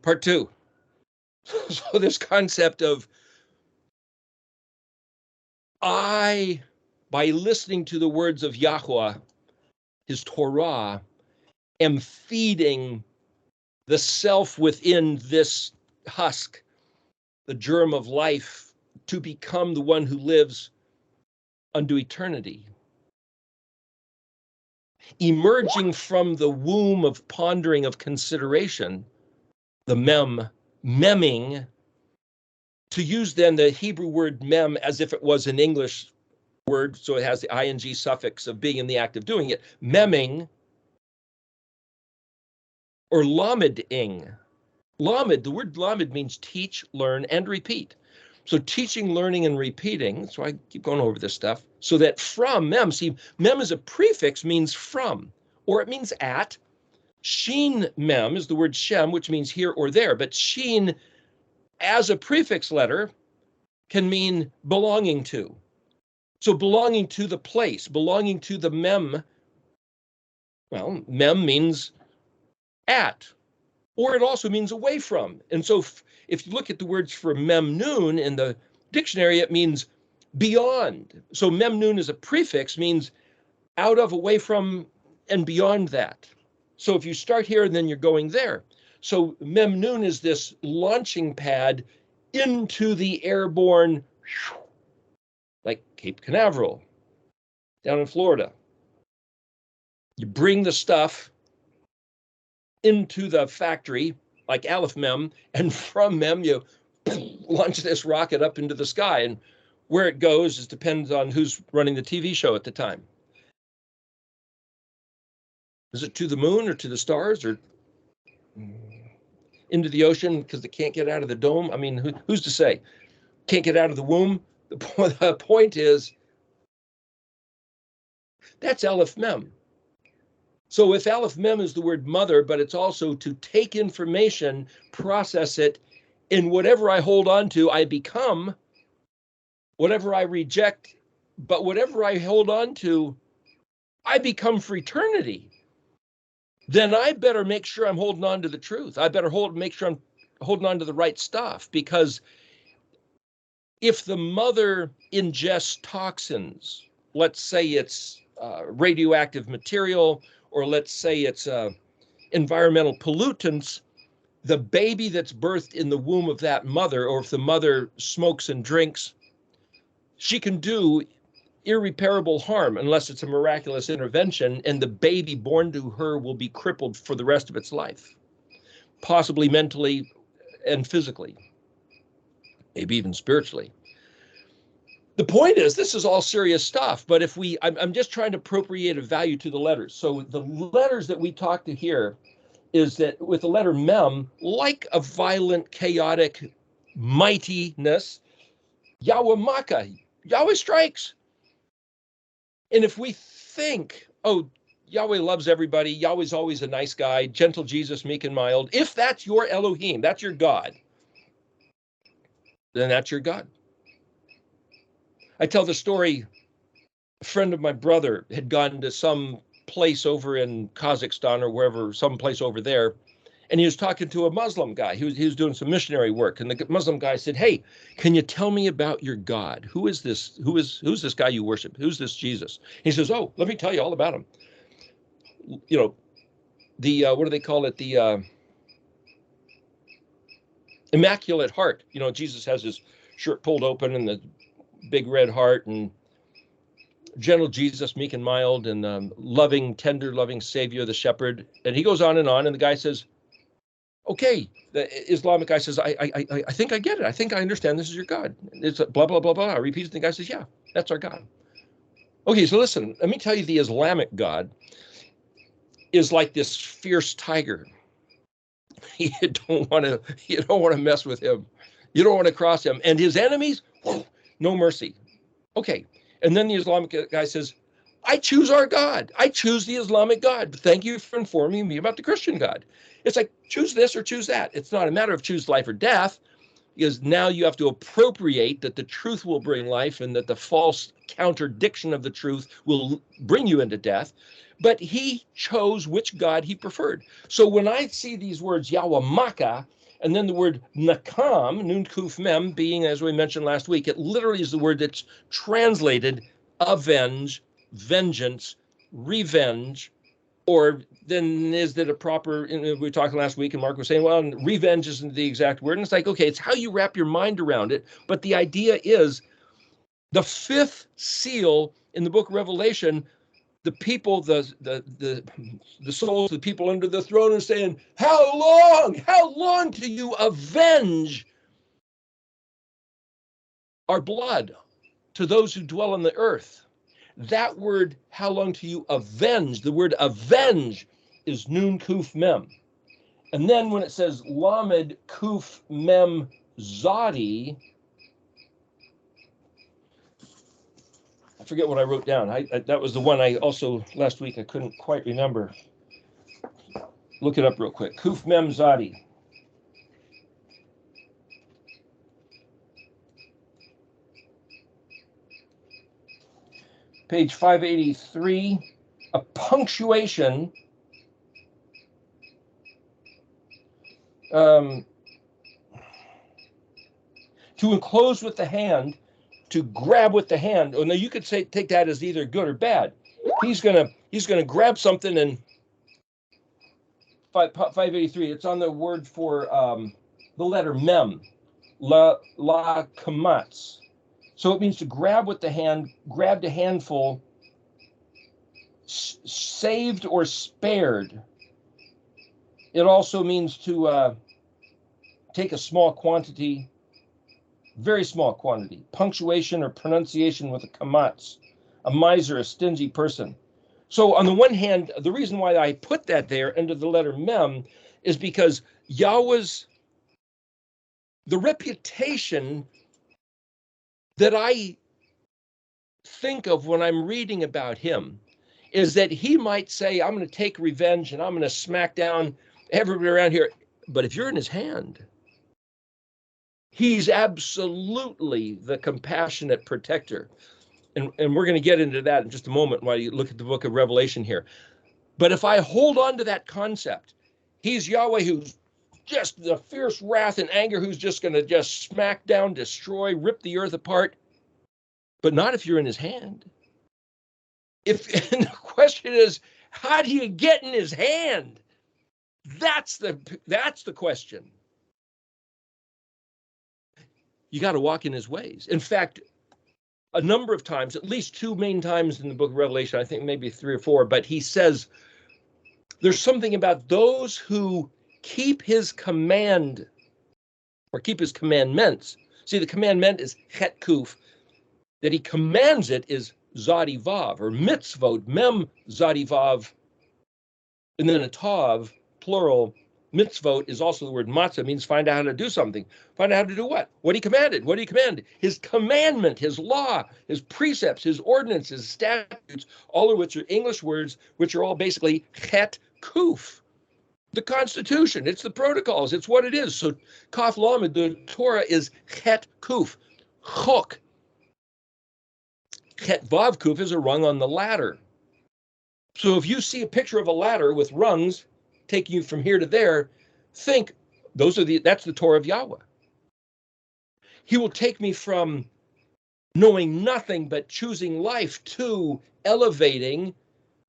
Part two. So this concept of by listening to the words of Yahweh, his Torah, am feeding the self within this husk, the germ of life, to become the one who lives unto eternity. Emerging from the womb of pondering, of consideration, the memming, to use then the Hebrew word mem as if it was an English word, so it has the ing suffix of being in the act of doing it, memming, or lameding. Lamed, the word lamed means teach, learn, and repeat. So teaching, learning, and repeating, so I keep going over this stuff, so that from mem, see, mem as a prefix means from, or it means at. Sheen mem is the word shem, which means here or there, but sheen as a prefix letter can mean belonging to. So belonging to the place, belonging to the mem, well, mem means at, or it also means away from. And so if you look at the words for memnoon in the dictionary, it means beyond. So memnoon as a prefix means out of, away from, and beyond that. So if you start here and then you're going there. So memnoon is this launching pad into the airborne, like Cape Canaveral down in Florida. You bring the stuff into the factory, like Aleph Mem, and from Mem, you launch this rocket up into the sky. And where it goes depends on who's running the TV show at the time. Is it to the moon or to the stars or into the ocean because they can't get out of the dome? I mean, who's to say? Can't get out of the womb? The point is, that's Aleph Mem. So if Aleph Mem is the word mother, but it's also to take information, process it, in whatever I hold on to, I become, whatever I reject, but whatever I hold on to, I become for eternity. Then I better make sure I'm holding on to the truth. I better make sure I'm holding on to the right stuff, because if the mother ingests toxins, let's say it's radioactive material, or let's say it's environmental pollutants, the baby that's birthed in the womb of that mother, or if the mother smokes and drinks, she can do irreparable harm unless it's a miraculous intervention, and the baby born to her will be crippled for the rest of its life, possibly mentally and physically, maybe even spiritually. The point is, this is all serious stuff, but if I'm just trying to appropriate a value to the letters. So the letters that we talk to here is that with the letter mem, like a violent, chaotic mightiness, Yahweh Maka, Yahweh strikes. And if we think, oh, Yahweh loves everybody, Yahweh's always a nice guy, gentle Jesus, meek and mild, if that's your Elohim, that's your God, then that's your God. I tell the story, a friend of my brother had gone to some place over in Kazakhstan or wherever, some place over there, and he was talking to a Muslim guy. He was doing some missionary work, and the Muslim guy said, "Hey, can you tell me about your God? Who is this? Who's this guy you worship? Who's this Jesus?" He says, "Oh, let me tell you all about him. You know, the what do they call it? The Immaculate Heart. You know, Jesus has his shirt pulled open and the big red heart, and gentle Jesus, meek and mild, and loving, tender, loving Savior, the shepherd." And he goes on, and the guy says, "Okay." The Islamic guy says, I think I get it. I think I understand. This is your God. It's blah, blah, blah, blah. I repeat it. The guy says, "Yeah, that's our God." Okay, so listen, let me tell you, the Islamic God is like this fierce tiger. You don't want to mess with him. You don't want to cross him. And his enemies, no mercy. Okay. And then the Islamic guy says, "I choose our God. I choose the Islamic God. Thank you for informing me about the Christian God." It's like, choose this or choose that. It's not a matter of choose life or death, because now you have to appropriate that the truth will bring life and that the false contradiction of the truth will bring you into death. But he chose which God he preferred. So when I see these words, Yahweh Maka, And then the word nakam, nun kuf mem, being, as we mentioned last week, it literally is the word that's translated avenge, vengeance, revenge, or then is that a proper, we were talking last week and Mark was saying, well, revenge isn't the exact word. And it's like, okay, it's how you wrap your mind around it. But the idea is the fifth seal in the book of Revelation, the people, the souls, the people under the throne are saying, how long do you avenge our blood to those who dwell on the earth? That word, how long do you avenge? The word avenge is nun kuf mem. And then when it says lamed kuf mem zadi, I forget what I wrote down. That was the one I also, last week, I couldn't quite remember. Look it up real quick. Kuf mem zadi. Page 583, a punctuation to enclose with the hand, to grab with the hand. Oh, now you could say take that as either good or bad. He's gonna grab something, and 583. It's on the word for the letter mem, la kamatz. So it means to grab with the hand, grabbed a handful, saved or spared. It also means to take a small quantity, very small quantity, punctuation or pronunciation with a kamatz, a miser, a stingy person. So on the one hand, the reason why I put that there under the letter mem is because Yahweh's, the reputation that I think of when I'm reading about him is that he might say, I'm going to take revenge and I'm going to smack down everybody around here. But if you're in his hand, he's absolutely the compassionate protector. And we're going to get into that in just a moment while you look at the book of Revelation here. But if I hold on to that concept, he's Yahweh who's just the fierce wrath and anger, who's just going to just smack down, destroy, rip the earth apart. But not if you're in his hand. And the question is, how do you get in his hand? That's the question. You got to walk in his ways. In fact, a number of times, at least two main times in the book of Revelation, I think maybe 3 or 4, but he says there's something about those who keep his command or keep his commandments. See, the commandment is het kuf. That he commands it is zadi vav, or mitzvot, mem zadi vav, and then a tav, plural. Mitzvot is also the word matzah, means find out how to do something. Find out how to do what? What he commanded. What he commanded. His commandment, his law, his precepts, his ordinances, his statutes, all of which are English words, which are all basically het kuf. The Constitution, it's the protocols, it's what it is. So kaf lamed, the Torah is het kuf. Chok. Het vav kuf is a rung on the ladder. So if you see a picture of a ladder with rungs taking you from here to there, think that's the Torah of Yahweh. He will take me from knowing nothing but choosing life to elevating.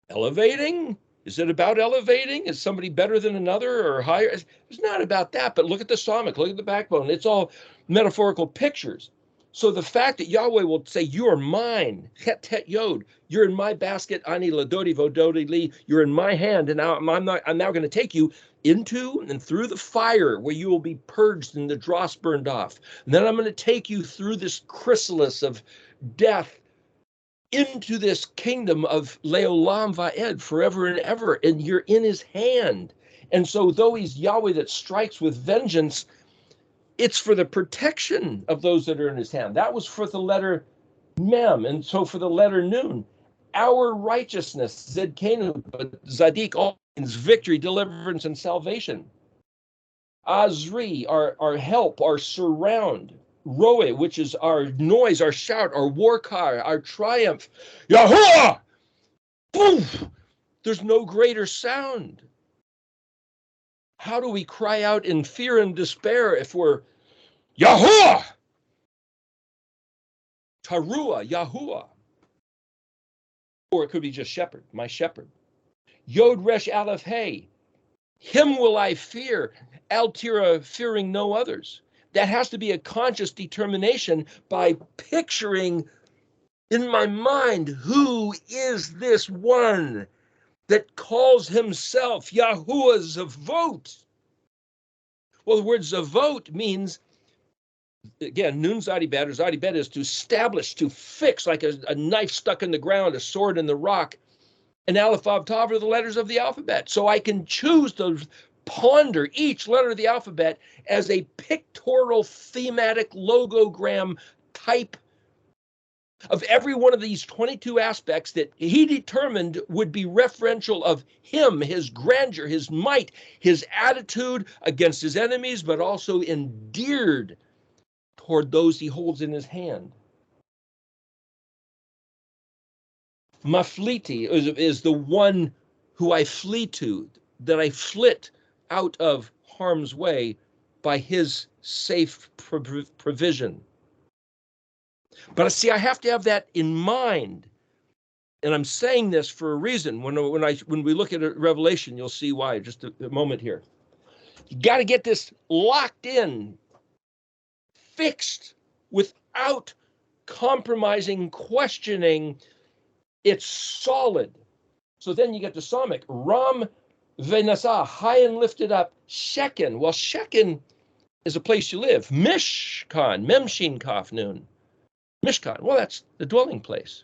Elevating? Is it about elevating? Is somebody better than another or higher? It's not about that, but look at the stomach, look at the backbone. It's all metaphorical pictures. So the fact that Yahweh will say, you are mine, het yod, you're in my basket, ani ladodi vododi li, you're in my hand, and now I'm now going to take you into and through the fire where you will be purged and the dross burned off. And then I'm going to take you through this chrysalis of death into this kingdom of leolam va'ed, forever and ever, and you're in his hand. And so though he's Yahweh that strikes with vengeance, it's for the protection of those that are in his hand. That was for the letter mem. And so for the letter nun, our righteousness, zedkenu, but zadik all means victory, deliverance, and salvation. Azri, our help, our surround. Roe, which is our noise, our shout, our war cry, our triumph. Yahuwah! Boom! There's no greater sound. How do we cry out in fear and despair if we're Yahuwah, Taruah, Yahuwah? Or it could be just shepherd, my shepherd. Yod Resh Aleph Hey, him will I fear, Al Tira, fearing no others. That has to be a conscious determination by picturing in my mind, who is this one that calls himself Yahuwah Zavot? Well, the word Zavot means, again, Nun Zadibet, or Zadibet is to establish, to fix, like a knife stuck in the ground, a sword in the rock. And Aleph, Vav, Tav are the letters of the alphabet. So I can choose to ponder each letter of the alphabet as a pictorial, thematic, logogram type of every one of these 22 aspects that he determined would be referential of him, his grandeur, his might, his attitude against his enemies, but also endeared toward those he holds in his hand. Mafliti is the one who I flee to, that I flit out of harm's way by his safe provision. But see, I have to have that in mind. And I'm saying this for a reason. When we look at Revelation, you'll see why. Just a moment here. You got to get this locked in, fixed, without compromising, questioning. It's solid. So then you get the Psalmic, Ram Venasah, high and lifted up, Shekin. Well, Shekin is a place you live. Mishkan, Memshin Kaf Nun. Mishkan, well, that's the dwelling place.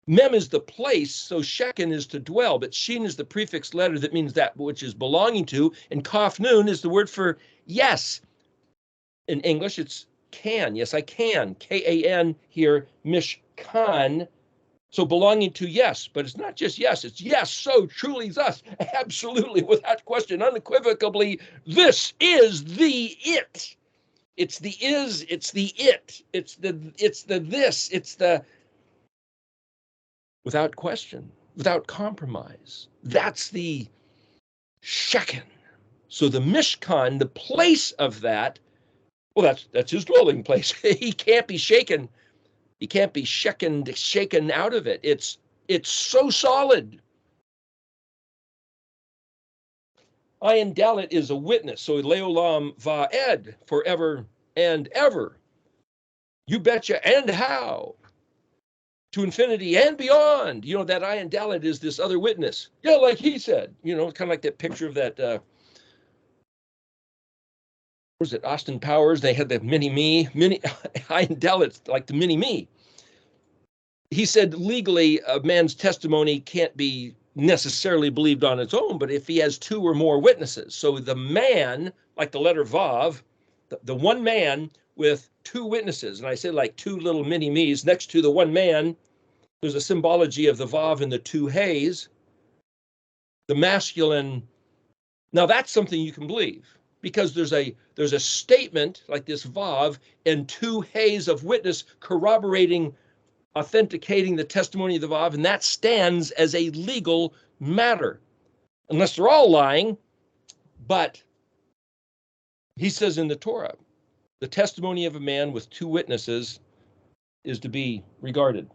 Mem is the place, so Shekin is to dwell, but Shin is the prefix letter that means that which is belonging to, and Kaf Nun is the word for yes. In English, it's can. Yes, I can. K-A-N here, Mishkan. So belonging to yes, but it's not just yes, it's yes, so truly thus, absolutely, without question, unequivocally, this is the it. It's the is, it's the it, it's the this, it's the, without question, without compromise. That's the Shekin. So the Mishkan, the place of that, well, that's his dwelling place. He can't be shaken. He can't be shaken out of it. It's so solid. Ayin Dalet is a witness. So Leolam Va'ed, forever and ever. You betcha, and how? To infinity and beyond. You know, that Ayin Dalet is this other witness. Yeah, like he said. You know, kind of like that picture of that, was it Austin Powers? They had the mini Ayin Dalet, like the mini me. He said legally a man's testimony can't be necessarily believed on its own, but if he has two or more witnesses. So the man, like the letter Vav, the one man with two witnesses, and I said like two little mini me's next to the one man, there's a symbology of the Vav and the two Heys, the masculine. Now that's something you can believe because there's a statement like this Vav and two Heys of witness corroborating, authenticating the testimony of the Vav, and that stands as a legal matter, unless they're all lying. But he says in the Torah, the testimony of a man with two witnesses is to be regarded.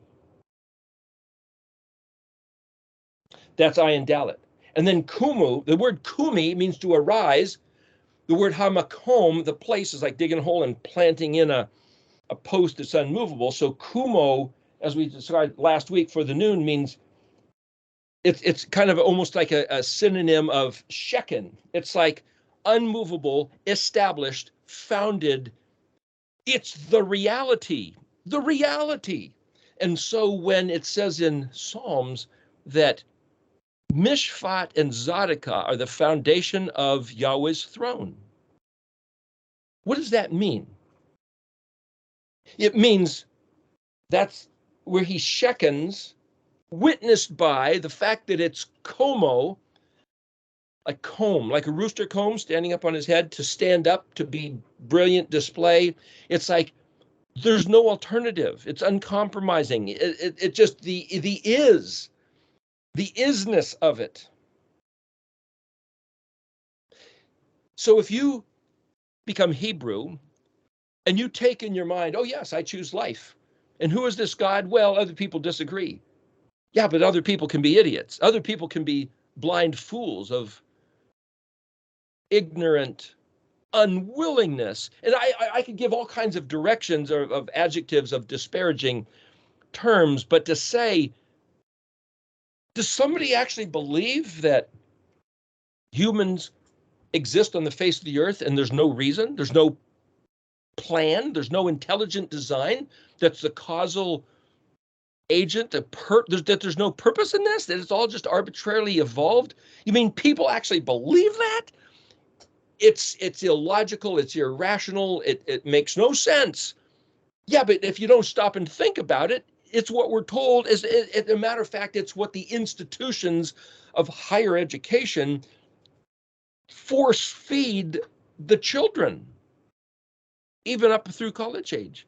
That's Ayin Dalet. And then Kumu, the word Kumi means to arise. The word Hamakom, the place, is like digging a hole and planting in a post that's unmovable. So Kumo, as we described last week for the noon, means it's kind of almost like a synonym of Shekin. It's like unmovable, established, founded. It's the reality, the reality. And so when it says in Psalms that Mishpat and Zadokah are the foundation of Yahweh's throne, what does that mean? It means that's where he Shekins, witnessed by the fact that it's como, a comb, like a rooster comb standing up on his head, to stand up, to be brilliant display. It's like there's no alternative. It's uncompromising. It just the isness of it. So if you become Hebrew and you take in your mind, oh yes, I choose life. And who is this God? Well, other people disagree. Yeah, but other people can be idiots. Other people can be blind fools of ignorant unwillingness. And I could give all kinds of directions of adjectives of disparaging terms, but to say, does somebody actually believe that humans exist on the face of the earth and there's no reason, there's no plan, there's no intelligent design that's the causal agent, that there's no purpose in this, that it's all just arbitrarily evolved? You mean people actually believe that? It's illogical, it's irrational, it makes no sense. Yeah, but if you don't stop and think about it, it's what we're told. As a matter of fact, it's what the institutions of higher education force feed the children, even up through college age.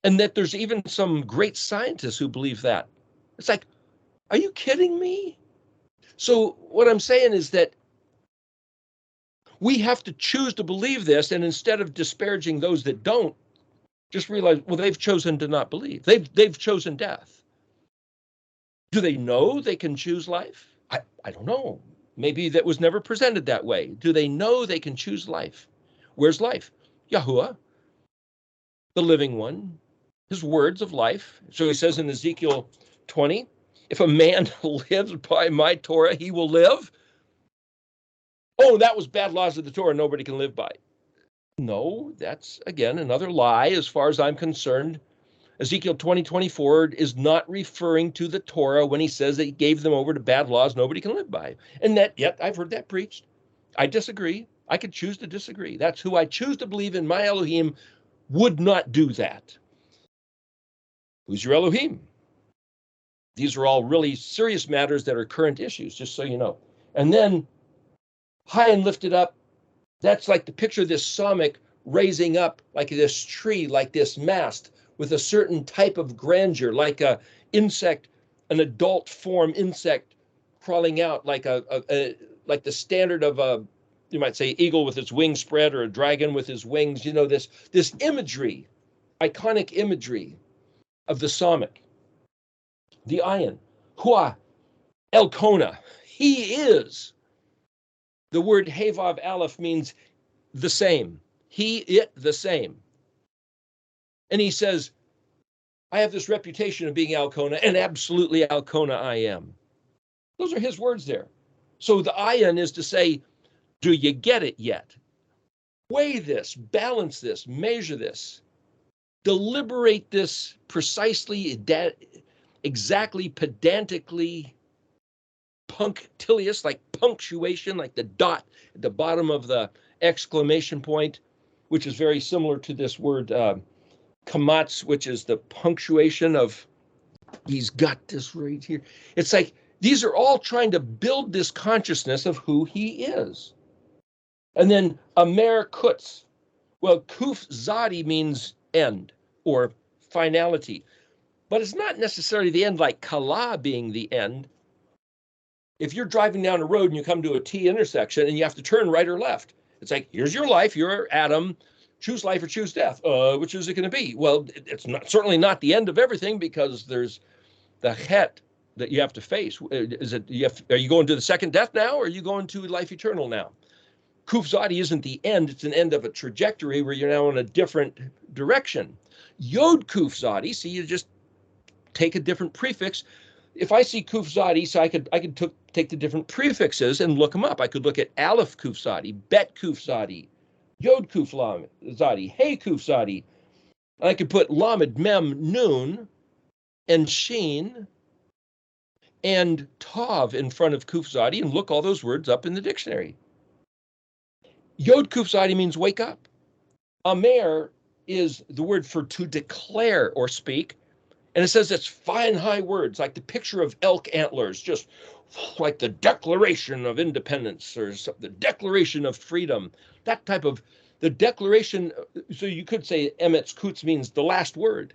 And that there's even some great scientists who believe that. It's like, are you kidding me? So what I'm saying is that we have to choose to believe this, and instead of disparaging those that don't, just realize, well, they've chosen to not believe. They've chosen death. Do they know they can choose life? I don't know. Maybe that was never presented that way. Do they know they can choose life? Where's life? Yahuwah, the living one, his words of life. So he says in Ezekiel 20, if a man lives by my Torah, he will live. Oh, that was bad laws of the Torah nobody can live by. No, that's, again, another lie as far as I'm concerned. Ezekiel 20:24 is not referring to the Torah when he says that he gave them over to bad laws nobody can live by. And that, yet I've heard that preached. I disagree. I could choose to disagree. That's who I choose to believe in. My Elohim would not do that. Who's your Elohim? These are all really serious matters that are current issues, just so you know. And then high and lifted up, that's like the picture of this psalmic raising up like this tree, like this mast, with a certain type of grandeur, like a insect, an adult form insect crawling out, like like the standard of a, you might say, eagle with its wings spread, or a dragon with his wings. You know, this imagery, iconic imagery of the psalmic. The ayin, hua, Elkona, he is. The word Hevav Aleph means the same. He, it, the same. And he says, I have this reputation of being Elkona, and absolutely Elkona I am. Those are his words there. So the ayin is to say, do you get it yet? Weigh this, balance this, measure this, deliberate this precisely, exactly, pedantically, punctilious, like punctuation, like the dot at the bottom of the exclamation point, which is very similar to this word kamatz, which is the punctuation of, he's got this right here. It's like these are all trying to build this consciousness of who he is. And then Amer Kutz. Well, Kuf Zadi means end or finality, but it's not necessarily the end like Kala being the end. If you're driving down a road and you come to a T intersection and you have to turn right or left, it's like, here's your life, you're Adam, choose life or choose death. Which is it going to be? Well, it's not, certainly not the end of everything, because there's the het that you have to face. Is it, are you going to the second death now, or are you going to life eternal now? Kuf Zadi isn't the end, it's an end of a trajectory where you're now in a different direction. Yod Kuf Zadi, see, you just take a different prefix. If I see Kuf Zadi, so I could take the different prefixes and look them up. I could look at Aleph Kuf Zadi, Bet Kuf Zadi, Yod Kuf Zadi, Hey Kuf Zadi. I could put Lamed Mem Nun and Sheen and Tav in front of Kuf Zadi and look all those words up in the dictionary. Yod Kuf Zadi means wake up. Amer is the word for to declare or speak. And it says it's fine, high words, like the picture of elk antlers, just like the Declaration of Independence or the Declaration of Freedom, that type of, the declaration. So you could say Emetz Kutz means the last word,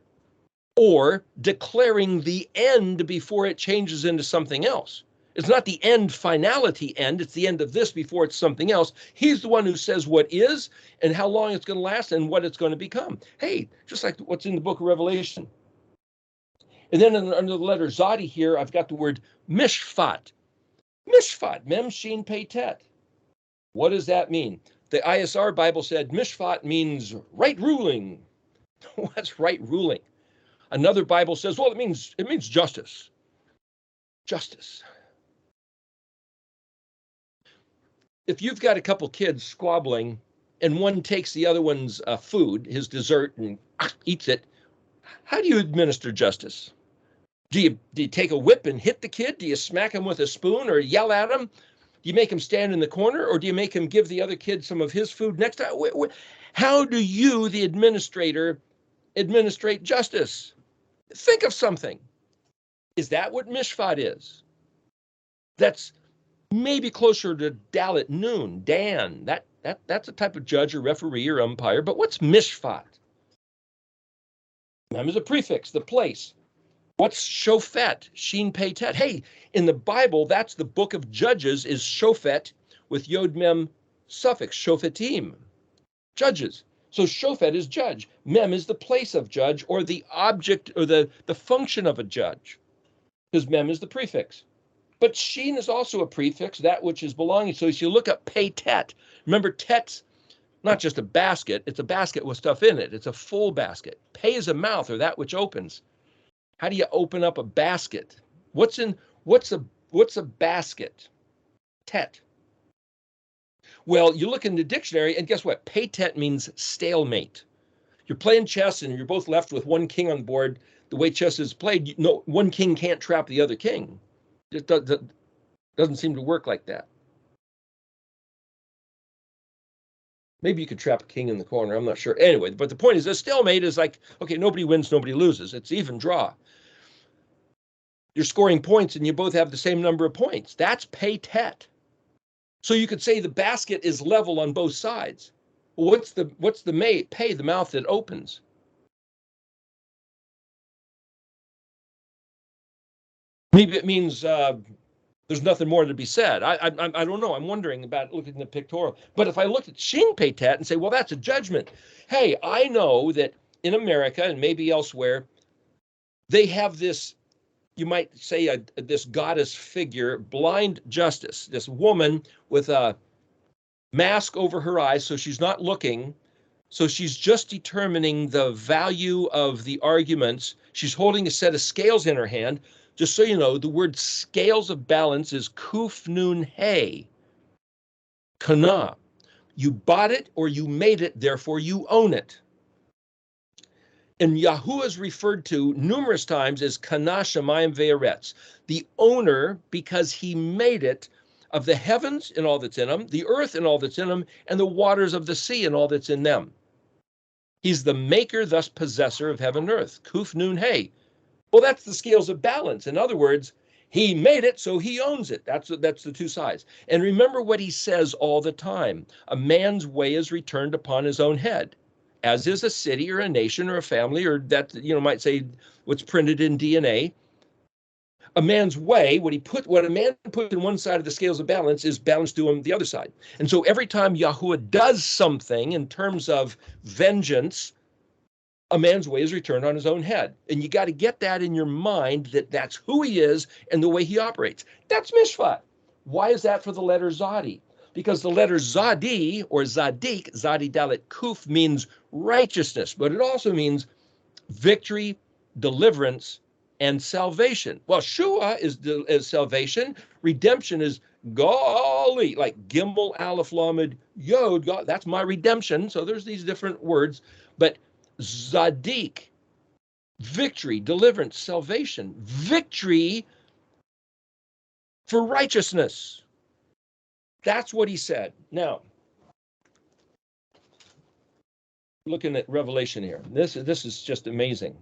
or declaring the end before it changes into something else. It's not the end finality end. It's the end of this before it's something else. He's the one who says what is and how long it's going to last and what it's going to become. Hey, just like what's in the book of Revelation. And then under the letter Zadi here, I've got the word mishpat. Mishpat, mem, shin, pei, tet. What does that mean? The ISR Bible said mishpat means right ruling. What's right ruling? Another Bible says, well, it means justice. Justice. If you've got a couple kids squabbling and one takes the other one's food, his dessert, and eats it, how do you administer justice? Do you take a whip and hit the kid? Do you smack him with a spoon or yell at him? Do you make him stand in the corner, or do you make him give the other kid some of his food next time? How do you, the administrator, administrate justice? Think of something. Is that what mishpat is? That's maybe closer to Dalit noon, Dan. That's a type of judge or referee or umpire. But what's mishpat? Mem is a prefix, the place. What's shofet? Shin pei tet. Hey, in the Bible, that's the book of Judges is shofet with yod mem suffix, shofetim, judges. So shofet is judge. Mem is the place of judge or the object or the function of a judge, because mem is the prefix. But shin is also a prefix, that which is belonging. So as you look up pei tet, remember tet's not just a basket, it's a basket with stuff in it. It's a full basket. Pei is a mouth or that which opens. How do you open up a basket? What's a basket? Tet. Well, you look in the dictionary and guess what? Pei tet means stalemate. You're playing chess and you're both left with one king on board. The way chess is played, one king can't trap the other king. It doesn't seem to work like that. Maybe you could trap a king in the corner. I'm not sure. Anyway, but the point is, a stalemate is like, okay, nobody wins, nobody loses. It's even draw. You're scoring points and you both have the same number of points. That's pei tet. So you could say the basket is level on both sides. Well, what's the pei, the mouth that opens? Maybe it means there's nothing more to be said. I don't know. I'm wondering about looking at the pictorial. But if I look at shin pei tet and say, well, that's a judgment. Hey, I know that in America and maybe elsewhere, they have this, you might say, this goddess figure, blind justice, this woman with a mask over her eyes, so she's not looking. So she's just determining the value of the arguments. She's holding a set of scales in her hand. Just so you know, the word scales of balance is kuf nun hey, kana. You bought it or you made it, therefore you own it. And Yahuwah is referred to numerous times as kana shamayim ve'eretz, the owner because he made it of the heavens and all that's in them, the earth and all that's in them, and the waters of the sea and all that's in them. He's the maker, thus possessor of heaven and earth. Kuf nun hey. Well, that's the scales of balance. In other words, he made it, so he owns it. That's the two sides. And remember what he says all the time. A man's way is returned upon his own head, as is a city or a nation or a family, or that, might say what's printed in DNA. A man's way, what a man puts in one side of the scales of balance is balanced to him the other side. And so every time Yahuwah does something in terms of vengeance, a man's way is returned on his own head. And you got to get that in your mind, that that's who he is and the way he operates. That's mishpat. Why is that for the letter Zadi? Because the letter Zadi or Zadik, Zadi Dalet Kuf, means righteousness, but it also means victory, deliverance, and salvation. Well, Shua is salvation. Redemption is golly, like Gimel, Aleph, Lamed, Yod. God, that's my redemption. So there's these different words. But Zadik, victory, deliverance, salvation, victory for righteousness. That's what he said. Now, looking at Revelation here, this is just amazing.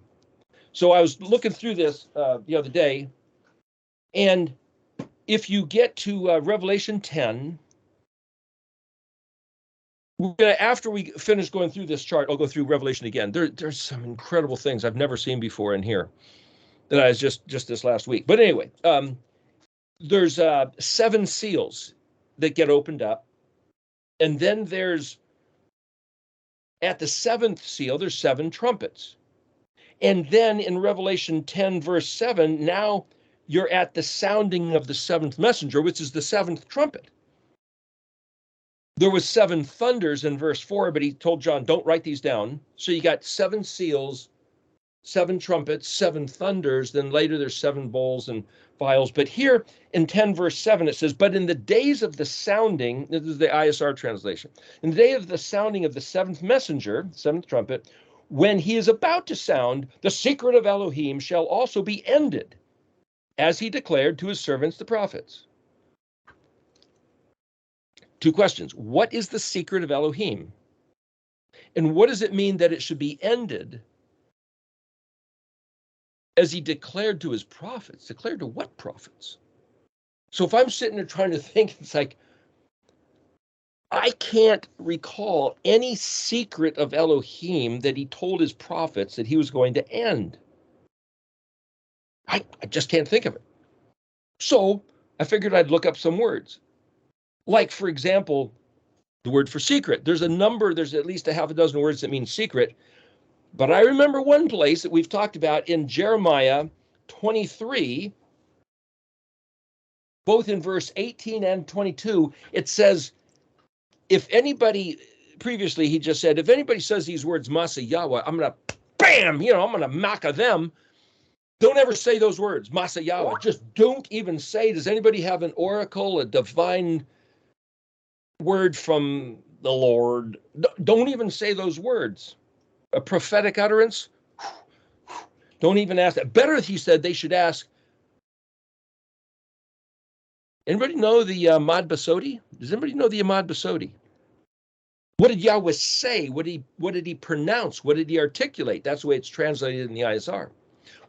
So I was looking through this the other day, and if you get to Revelation 10, after we finish going through this chart, I'll go through Revelation again. There's some incredible things I've never seen before in here that I was just this last week. But anyway, there's 7 seals that get opened up. And then there's, at the 7th seal, there's 7 trumpets. And then in Revelation 10, verse 7, now you're at the sounding of the 7th messenger, which is the 7th trumpet. There was 7 thunders in verse 4, but he told John, don't write these down. So you got 7 seals, 7 trumpets, 7 thunders, then later there's 7 bowls and vials. But here in 10 verse 7, it says, but in the days of the sounding, this is the ISR translation, in the day of the sounding of the 7th messenger, 7th trumpet, when he is about to sound, the secret of Elohim shall also be ended, as he declared to his servants, the prophets. 2 questions. What is the secret of Elohim? And what does it mean that it should be ended? As he declared to his prophets. Declared to what prophets? So if I'm sitting there trying to think, it's like, I can't recall any secret of Elohim that he told his prophets that he was going to end. I just can't think of it. So I figured I'd look up some words. Like, for example, the word for secret. There's at least a half a dozen words that mean secret. But I remember one place that we've talked about in Jeremiah 23, both in verse 18 and 22, it says, if anybody, previously he just said, if anybody says these words, Masa Yahweh, I'm going to, bam, I'm going to maka them. Don't ever say those words, Masa Yahweh. Just don't even say, does anybody have an oracle, a divine word from the Lord? Don't even say those words. A prophetic utterance, don't even ask that. Better, he said, they should ask, anybody know the Yamad Basodi? Does anybody know the Yamad Basodi? What did Yahweh say? What did he pronounce? What did he articulate? That's the way it's translated in the ISR.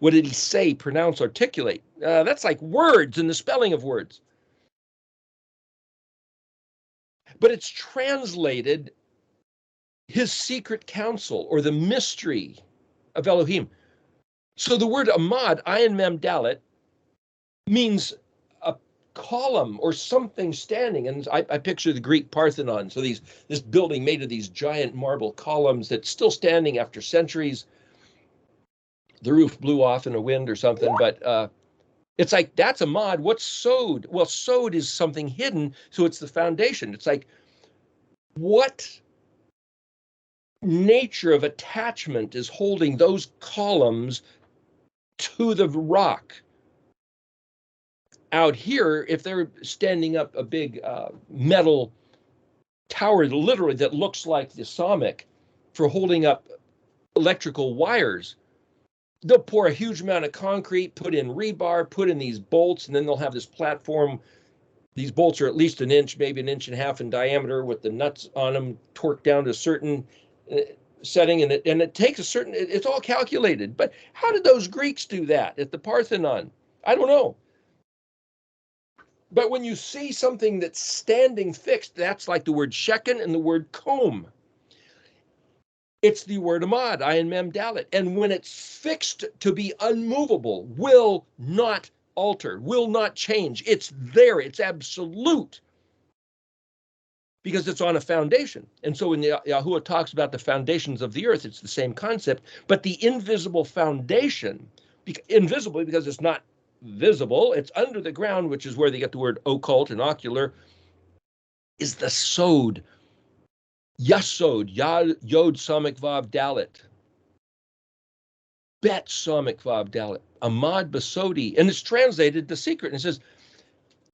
What did he say, pronounce, articulate? That's like words and the spelling of words. But it's translated his secret counsel, or the mystery of Elohim. So the word Amad, Ayin Mem Dalet, means a column or something standing. And I picture the Greek Parthenon. So this building made of these giant marble columns that's still standing after centuries. The roof blew off in a wind or something, but it's like, that's Amad. What's Sod? Well, Sod is something hidden, so it's the foundation. It's like, what nature of attachment is holding those columns to the rock? Out here, if they're standing up a big metal tower, literally, that looks like the Samic for holding up electrical wires, they'll pour a huge amount of concrete, put in rebar, put in these bolts, and then they'll have this platform. These bolts are at least an inch, maybe an inch and a half in diameter, with the nuts on them torqued down to a certain setting, and it takes a certain, it's all calculated. But how did those Greeks do that at the Parthenon? I don't know. But when you see something that's standing fixed, that's like the word shekin and the word comb. It's the word Amad, Ayin Mem Dalet. And when it's fixed to be unmovable, will not alter, will not change. It's there, it's absolute, because it's on a foundation. And so when Yahuwah talks about the foundations of the earth, it's the same concept, but the invisible foundation, invisible because it's not visible, it's under the ground, which is where they get the word occult and ocular, is the Sod. Yasod, Yod Samik Vav Dalet. Bet Samik Vav Dalet. Amad Basodi. And it's translated the secret. And it says,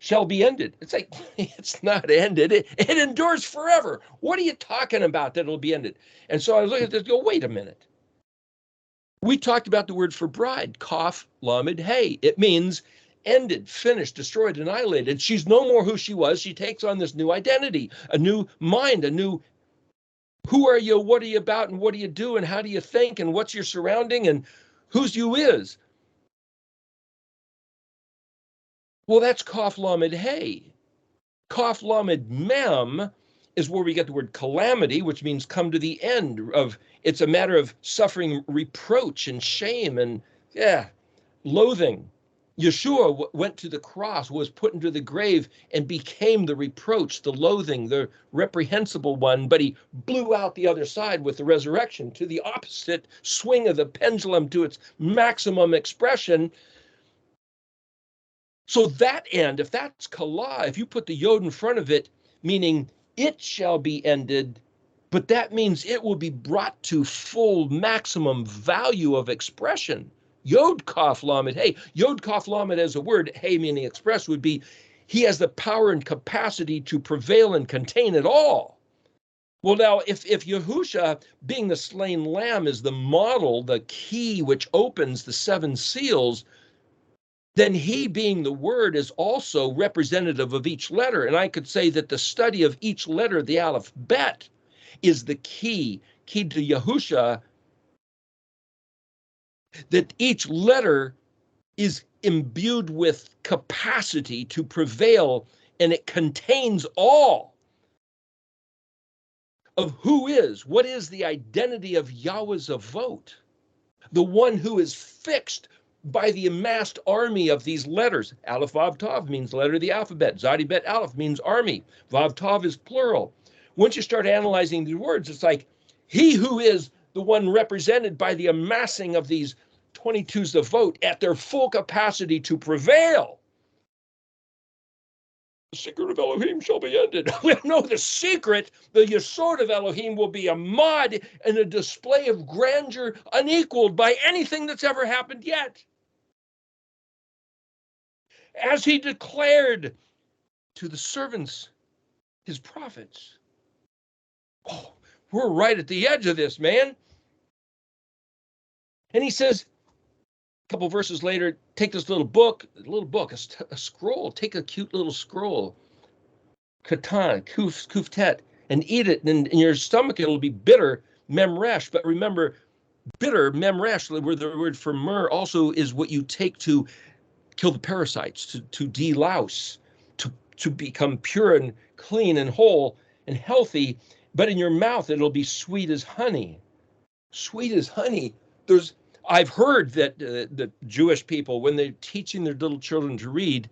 shall be ended. It's like, it's not ended. It endures forever. What are you talking about that it'll be ended? And so I look at this and go, wait a minute. We talked about the word for bride, Kaf Lamed Hey. It means ended, finished, destroyed, annihilated. She's no more who she was. She takes on this new identity, a new mind, a new, who are you, what are you about, and what do you do, and how do you think, and what's your surrounding, and whose you is. Well, that's Kaf Lamed Hey. Kaf Lamed Mem is where we get the word calamity, which means come to the end of, it's a matter of suffering reproach and shame and, loathing. Yeshua went to the cross, was put into the grave, and became the reproach, the loathing, the reprehensible one, but he blew out the other side with the resurrection to the opposite swing of the pendulum to its maximum expression. So that end, if that's kala, if you put the yod in front of it, meaning it shall be ended, but that means it will be brought to full maximum value of expression. Yod Kaf Lamed Hey. Yod Kaf Lamed as a word, Hey meaning express, would be he has the power and capacity to prevail and contain it all. Well, now, if Yahusha, being the slain lamb, is the model, the key which opens the seven seals, then he, being the word, is also representative of each letter. And I could say that the study of each letter, the alphabet, is the key to Yahusha, that each letter is imbued with capacity to prevail, and it contains all of what is the identity of Yahweh Zavot, the one who is fixed by the amassed army of these letters. Aleph Vav Tav means letter of the alphabet. Zadi Bet Aleph means army. Vav Tav is plural. Once you start analyzing the words, it's like he who is the one represented by the amassing of these 22s of vote at their full capacity to prevail. The secret of Elohim shall be ended. We know the secret, the Yesod of Elohim, will be a mod and a display of grandeur unequaled by anything that's ever happened yet. As he declared to the servants, his prophets. Oh, we're right at the edge of this, man. And he says, a couple verses later, take this little book, a scroll, take a cute little scroll, katan, kuftet, and eat it, and in your stomach it'll be bitter, memresh. But remember, bitter, memresh, where the word for myrrh also is what you take to kill the parasites, to delouse, to become pure and clean and whole and healthy. But in your mouth it'll be sweet as honey. Sweet as honey. I've heard that the Jewish people, when they're teaching their little children to read,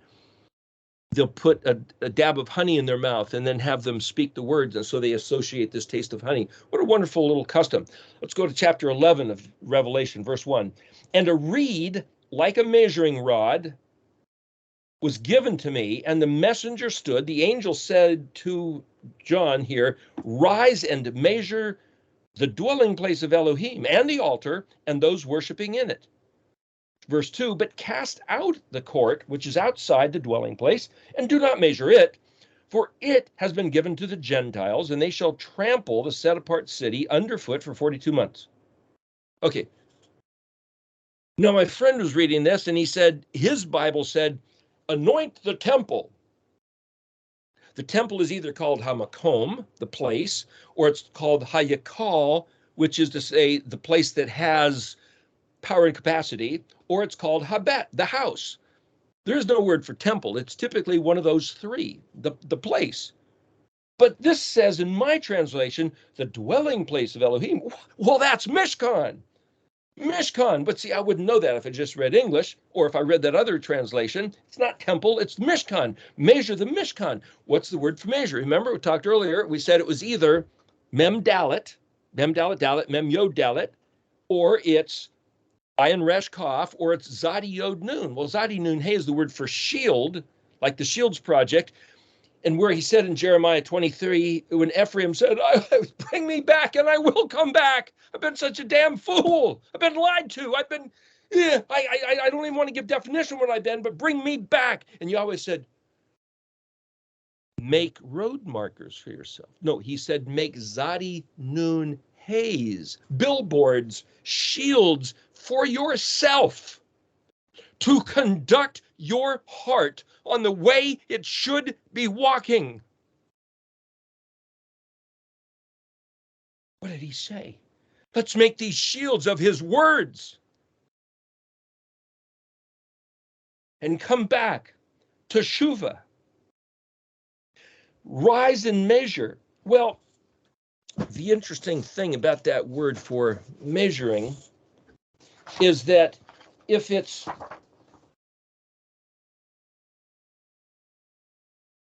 they'll put a dab of honey in their mouth and then have them speak the words. And so they associate this taste of honey. What a wonderful little custom. Let's go to chapter 11 of Revelation, verse 1. And a reed like a measuring rod was given to me, and the messenger stood. The angel said to John here, rise and measure the dwelling place of Elohim and the altar and those worshiping in it. Verse 2, but cast out the court, which is outside the dwelling place, and do not measure it, for it has been given to the Gentiles, and they shall trample the set-apart city underfoot for 42 months. Okay. Now, my friend was reading this, and he said, his Bible said, anoint the temple. The temple is either called Hamakom, the place, or it's called Hayakal, which is to say the place that has power and capacity, or it's called Habet, the house. There's no word for temple. It's typically one of those three, the place. But this says in my translation, the dwelling place of Elohim. Well, that's Mishkan. Mishkan. But see, I wouldn't know that if I just read English, or if I read that other translation. It's not temple, it's Mishkan. Measure the Mishkan. What's the word for measure? Remember, we talked earlier, we said it was either Mem Dalet, Mem Yod Dalet, or it's Ayin Resh Kaf, or it's Zadi Yod Nun. Well, Zadi Nun Hey is the word for shield, like the Shields Project. And where he said in Jeremiah 23, when Ephraim said, bring me back and I will come back. I've been such a damn fool. I've been lied to. I don't even want to give definition of what I've been, but bring me back. And Yahweh said, make road markers for yourself. No, he said, make Zadi Nun Hays, billboards, shields for yourself, to conduct your heart on the way it should be walking. What did he say? Let's make these shields of his words and come back to Shuvah. Rise and measure. Well, the interesting thing about that word for measuring is that if it's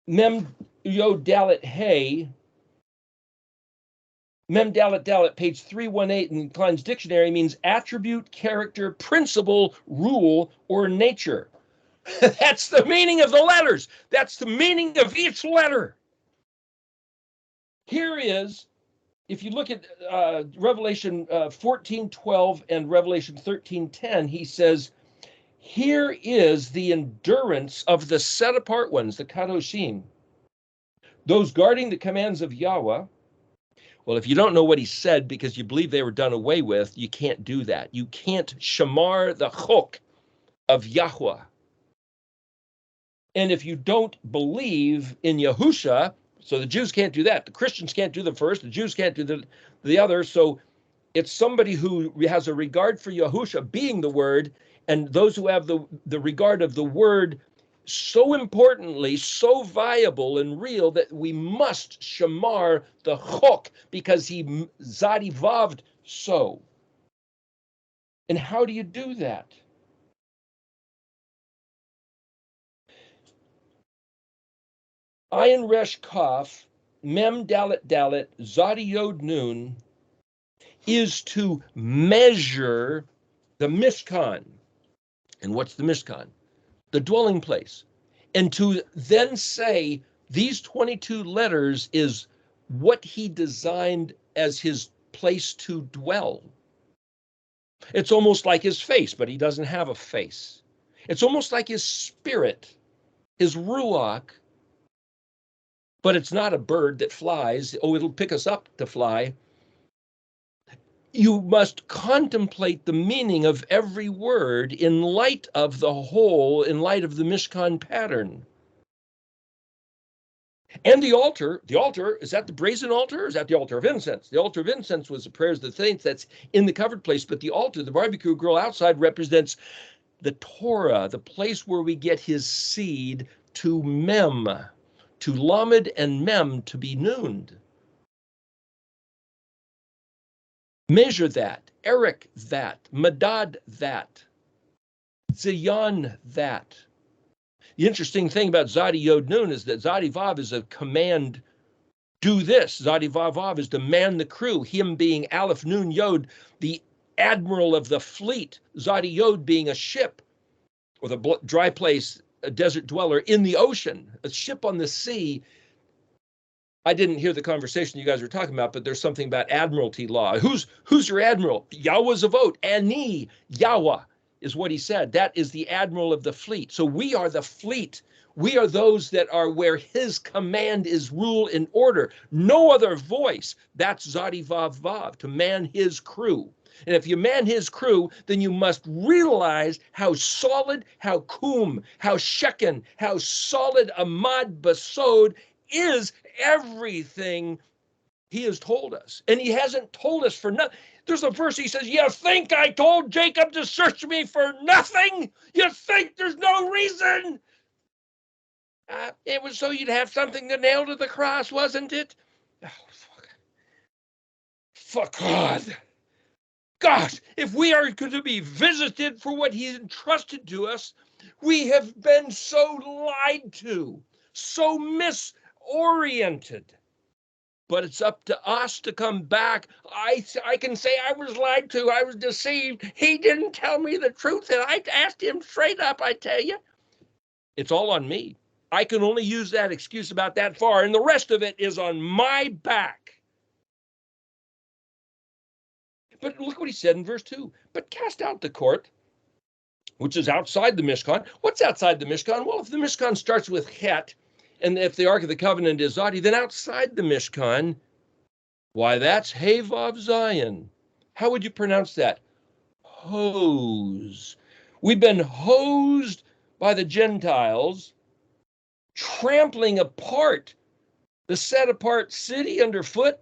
Mem Yod Dalet Hey, Mem Dalet Dalet, page 318 in Klein's dictionary, means attribute, character, principle, rule, or nature. That's the meaning of the letters. That's the meaning of each letter. Here is, if you look at Revelation 14:12 and Revelation 13:10, he says, here is the endurance of the set apart ones, the Kadoshim, those guarding the commands of Yahweh. Well, if you don't know what he said because you believe they were done away with, you can't do that. You can't shamar the chok of Yahweh. And if you don't believe in Yahusha, so the Jews can't do that. The Christians can't do the first. The Jews can't do the other. So it's somebody who has a regard for Yahusha being the word, and those who have the regard of the word so importantly, so viable and real that we must shamar the chok because he zadivaved so. And how do you do that? Ayin Resh Kaf, Mem Dalet Dalet, Zadi Yod Nun, is to measure the Mishkan. And what's the Mishkan? The dwelling place. And to then say these 22 letters is what he designed as his place to dwell. It's almost like his face, but he doesn't have a face. It's almost like his spirit, his ruach, but it's not a bird that flies. Oh, it'll pick us up to fly. You must contemplate the meaning of every word in light of the whole, in light of the Mishkan pattern. And the altar, is that the brazen altar? Or is that the altar of incense? The altar of incense was the prayers of the saints that's in the covered place, but the altar, the barbecue grill outside, represents the Torah, the place where we get his seed to Mem, to Lamed and Mem to be nooned. Measure that, Erik that, Madad that, Zion that. The interesting thing about Zadi Yod Nun is that Zadi Vav is a command, do this. Zadi Vav Vav is to man the crew, him being Aleph Nun Yod, the admiral of the fleet, Zadi Yod being a ship, or the dry place, a desert dweller in the ocean, a ship on the sea. I didn't hear the conversation you guys were talking about, but there's something about admiralty law. Who's your admiral? Yahweh's a vote. Ani, Yahweh is what he said. That is the admiral of the fleet. So we are the fleet. We are those that are where his command is rule and order. No other voice. That's Zadi Vav Vav, to man his crew. And if you man his crew, then you must realize how solid, how kum, how shekin, how solid Ahmad Basod is everything he has told us. And he hasn't told us for nothing. There's a verse he says, you think I told Jacob to search me for nothing? You think there's no reason? It was so you'd have something to nail to the cross, wasn't it? Oh, fuck God. Gosh, if we are going to be visited for what he entrusted to us, we have been so lied to, so misoriented. But it's up to us to come back. I can say I was lied to, I was deceived. He didn't tell me the truth, and I asked him straight up, I tell you. It's all on me. I can only use that excuse about that far, and the rest of it is on my back. But look what he said in verse 2. But cast out the court, which is outside the Mishkan. What's outside the Mishkan? Well, if the Mishkan starts with Het, and if the Ark of the Covenant is Zadi, then outside the Mishkan, why, that's Hevav Zion. How would you pronounce that? Hose. We've been hosed by the Gentiles, trampling apart the set-apart city underfoot,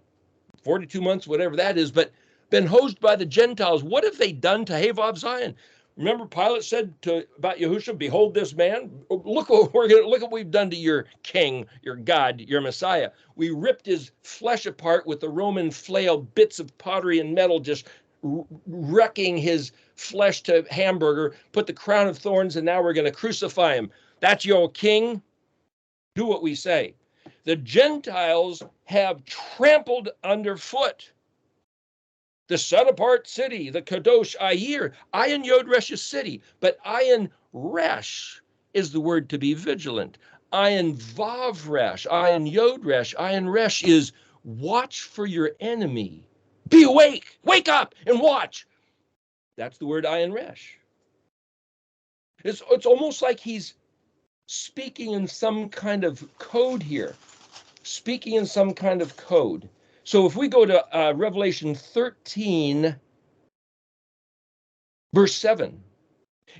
42 months, whatever that is, but been hosed by the Gentiles. What have they done to Hevav Zion? Remember, Pilate said about Yahushua, "Behold this man! Look what we've done to your king, your God, your Messiah. We ripped his flesh apart with the Roman flail, bits of pottery and metal, just wrecking his flesh to hamburger. Put the crown of thorns, and now we're going to crucify him. That's your king." do what we say. The Gentiles have trampled underfoot the set-apart city, the Kadosh Ayir. Ayin Yod Resh is city, but Ayin Resh is the word to be vigilant. Ayin Vav Resh, Ayin Yod Resh, Ayin Resh is watch for your enemy. Be awake, wake up and watch. That's the word Ayin Resh. It's almost like he's speaking in some kind of code here. Speaking in some kind of code. So if we go to Revelation 13, verse 7,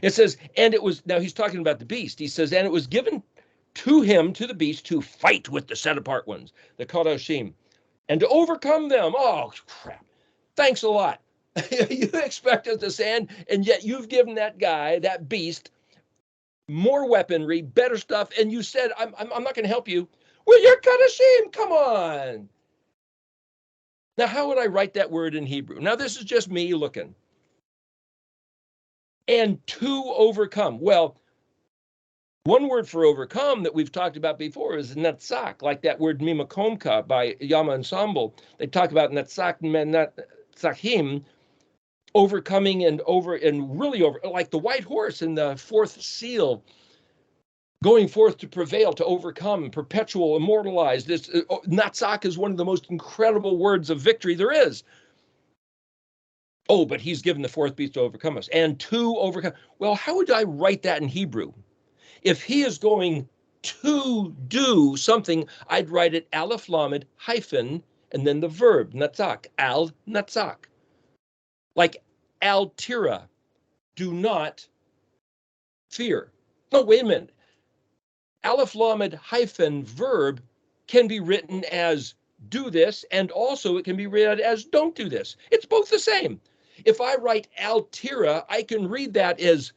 it says, and it was, now he's talking about the beast. He says, and it was given to him, to the beast, to fight with the set apart ones, the Kadoshim, and to overcome them. Oh, crap. Thanks a lot. You expected this, and yet you've given that guy, that beast, more weaponry, better stuff, and you said, I'm not going to help you. Well, you're Kadoshim. Come on. Now, how would I write that word in Hebrew? Now, this is just me looking. And to overcome. Well, one word for overcome that we've talked about before is netzach, like that word mimakomka by Yama Ensemble. They talk about netzach, netzachim, overcoming and really over, like the white horse in the fourth seal, going forth to prevail, to overcome, perpetual, immortalized. This netzach is one of the most incredible words of victory there is. Oh, but he's given the fourth beast to overcome us and to overcome. Well, how would I write that in Hebrew? If he is going to do something, I'd write it aleph lamed hyphen and then the verb netzach, al netzach. Like al tira, do not fear. No, wait a minute. Aleph lamed hyphen verb can be written as do this, and also it can be read as don't do this. It's both the same. If I write al tira, I can read that as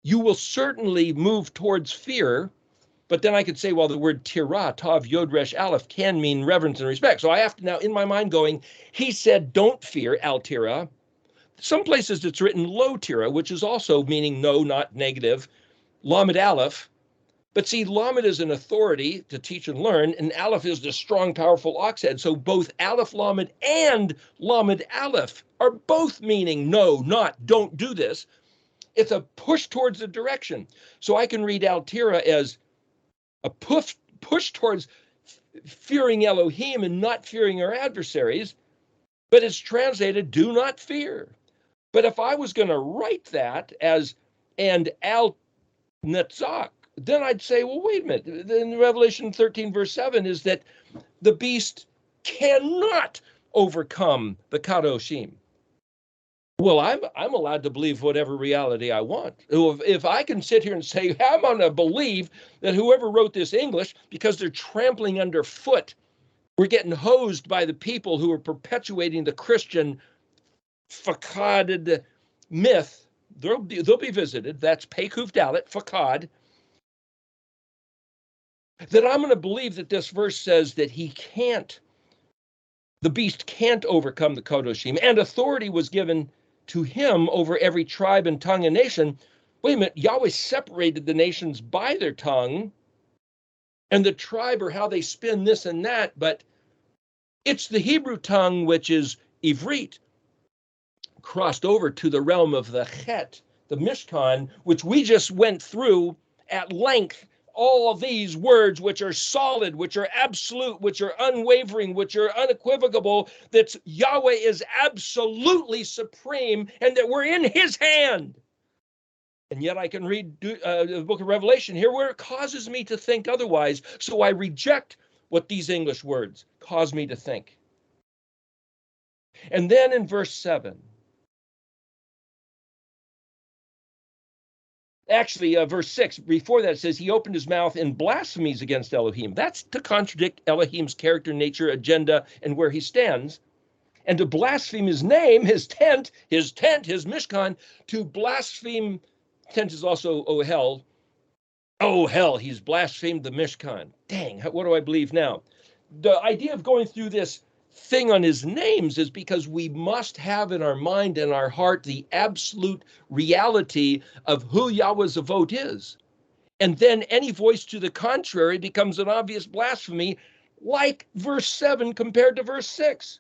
you will certainly move towards fear, but then I could say, well, the word tira, tav yod resh aleph, can mean reverence and respect. So I have to now, in my mind, going, he said, don't fear, al tira. Some places it's written lo tira, which is also meaning no, not negative, lamed aleph. But see, lamed is an authority to teach and learn, and aleph is the strong, powerful ox head. So both aleph lamed and lamed aleph are both meaning no, not, don't do this. It's a push towards a direction. So I can read al tira as a push towards fearing Elohim and not fearing our adversaries, but it's translated do not fear. But if I was going to write that as and al netzach, then I'd say, well, wait a minute. Then Revelation 13, verse 7 is that the beast cannot overcome the Kadoshim. Well, I'm allowed to believe whatever reality I want. If I can sit here and say, I'm going to believe that whoever wrote this English, because they're trampling underfoot, we're getting hosed by the people who are perpetuating the Christian fakad myth. They'll be visited. That's Pekuf Dalet, fakad. That I'm going to believe that this verse says that the beast can't overcome the Kadoshim, and authority was given to him over every tribe and tongue and nation. Wait a minute, Yahweh separated the nations by their tongue and the tribe or how they spin this and that, but it's the Hebrew tongue, which is Ivrit, crossed over to the realm of the Chet, the Mishkan, which we just went through at length. All of these words, which are solid, which are absolute, which are unwavering, which are unequivocal, that Yahweh is absolutely supreme and that we're in his hand. And yet I can read the book of Revelation here where it causes me to think otherwise. So I reject what these English words cause me to think. And then in verse 7, actually, verse 6, before that, it says he opened his mouth in blasphemies against Elohim. That's to contradict Elohim's character, nature, agenda, and where he stands. And to blaspheme his name, his tent, his Mishkan, to blaspheme, tent is also, oh hell. Oh hell, he's blasphemed the Mishkan. Dang, what do I believe now? The idea of going through this thing on his names is because we must have in our mind and our heart the absolute reality of who Yahweh Zavot is. And then any voice to the contrary becomes an obvious blasphemy, like verse 7 compared to verse 6.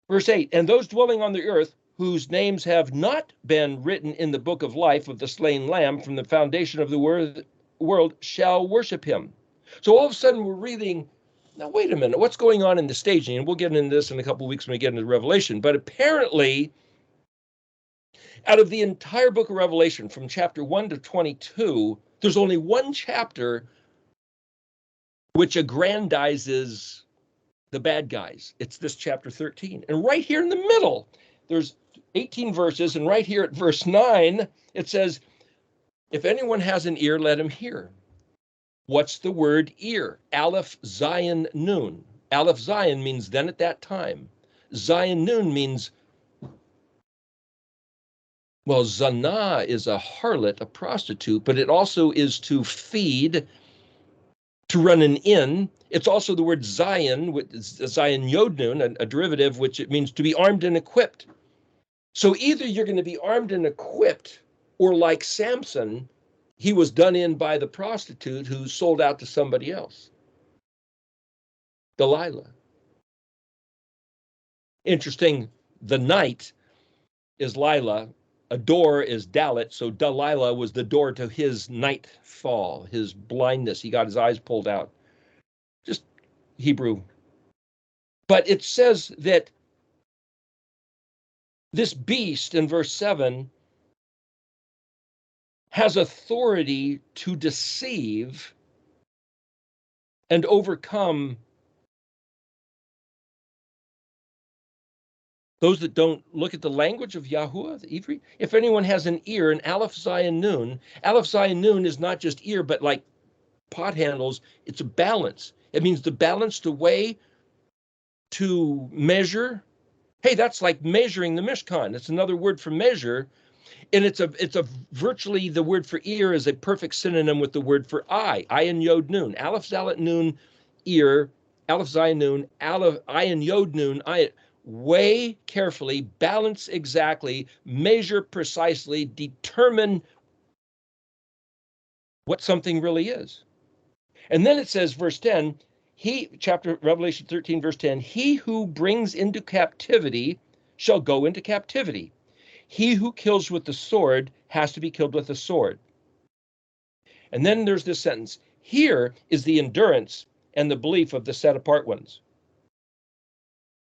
Verse 8, and those dwelling on the earth whose names have not been written in the book of life of the slain lamb from the foundation of the world shall worship him. So all of a sudden we're reading, now wait a minute, what's going on in the staging? And we'll get into this in a couple of weeks when we get into Revelation. But apparently, out of the entire book of Revelation, from chapter 1 to 22, there's only one chapter which aggrandizes the bad guys. It's this chapter 13. And right here in the middle, there's 18 verses. And right here at verse 9, it says, if anyone has an ear, let him hear. What's the word ear? Aleph, Zion, Nun. Aleph, Zion means then at that time. Zion, Nun means, well, Zana is a harlot, a prostitute, but it also is to feed, to run an inn. It's also the word Zion, Zion Yod Nun, a derivative, which it means to be armed and equipped. So either you're going to be armed and equipped, or like Samson, he was done in by the prostitute who sold out to somebody else. Delilah. Interesting, the night is Lila, a door is Dalit, so Delilah was the door to his nightfall, his blindness. He got his eyes pulled out. Just Hebrew. But it says that this beast in verse 7 has authority to deceive and overcome those that don't look at the language of Yahuwah, the Ivri. If anyone has an ear, an Aleph, Zion, Nun. Aleph, Zion, Nun is not just ear, but like pot handles, it's a balance. It means to balance, to weigh, to measure. Hey, that's like measuring the Mishkan. It's another word for measure. And it's a virtually, the word for ear is a perfect synonym with the word for eye. Ayin Yod Nun. Aleph Zalet Nun, ear. Aleph Zion Nun. Aleph Ayin Yod Nun. Weigh carefully, balance exactly, measure precisely, determine what something really is. And then it says, verse 10, Revelation 13, verse 10, he who brings into captivity shall go into captivity. He who kills with the sword has to be killed with the sword. And then there's this sentence, here is the endurance and the belief of the set apart ones.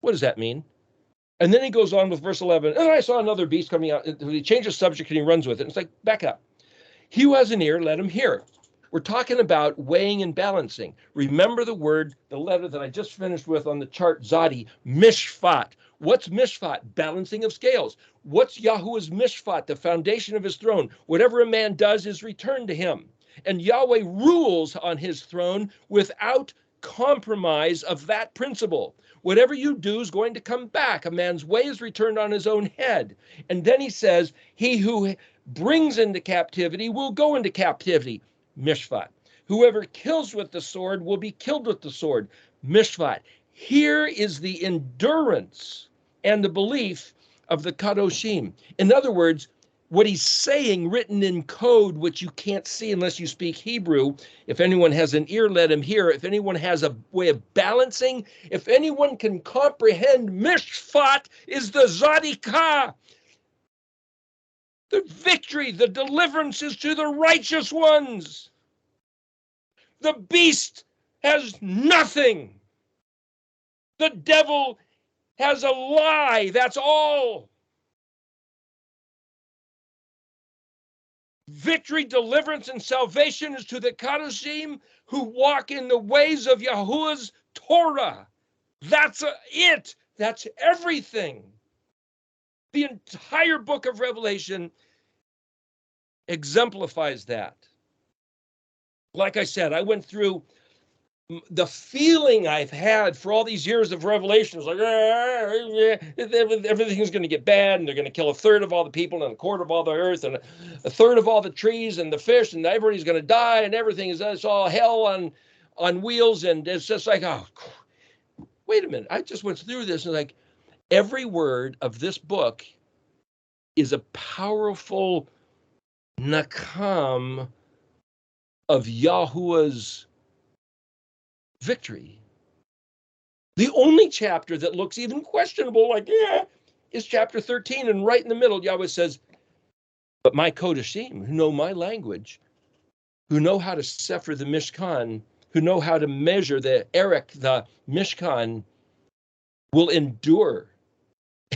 What does that mean? And then he goes on with verse 11, and I saw another beast coming out. He changes subject and he runs with it. It's like, back up. He who has an ear, let him hear. We're talking about weighing and balancing. Remember the word, the letter that I just finished with on the chart, Zadi, mishpat. What's mishpat? Balancing of scales. What's Yahuwah's mishpat? The foundation of his throne. Whatever a man does is returned to him. And Yahweh rules on his throne without compromise of that principle. Whatever you do is going to come back. A man's way is returned on his own head. And then he says, he who brings into captivity will go into captivity. Mishpat. Whoever kills with the sword will be killed with the sword. Mishpat. Here is the endurance and the belief of the Kadoshim. In other words, what he's saying written in code, which you can't see unless you speak Hebrew. If anyone has an ear, let him hear. If anyone has a way of balancing, if anyone can comprehend, Mishpat is the Zadikah. The victory, the deliverance is to the righteous ones. The beast has nothing. The devil has a lie. That's all. Victory, deliverance, and salvation is to the Kadoshim who walk in the ways of Yahuwah's Torah. That's it. That's everything. The entire book of Revelation exemplifies that. Like I said, I went through the feeling I've had for all these years of Revelation is like, everything's going to get bad, and they're going to kill a third of all the people and a quarter of all the earth and a third of all the trees and the fish, and everybody's going to die, and everything is, it's all hell on wheels. And it's just like, oh, wait a minute. I just went through this, and like every word of this book is a powerful nakam of Yahuwah's victory. The only chapter that looks even questionable, like, is chapter 13. And right in the middle, Yahweh says, but my Kodashim, who know my language, who know how to sefer the Mishkan, who know how to measure the the Mishkan, will endure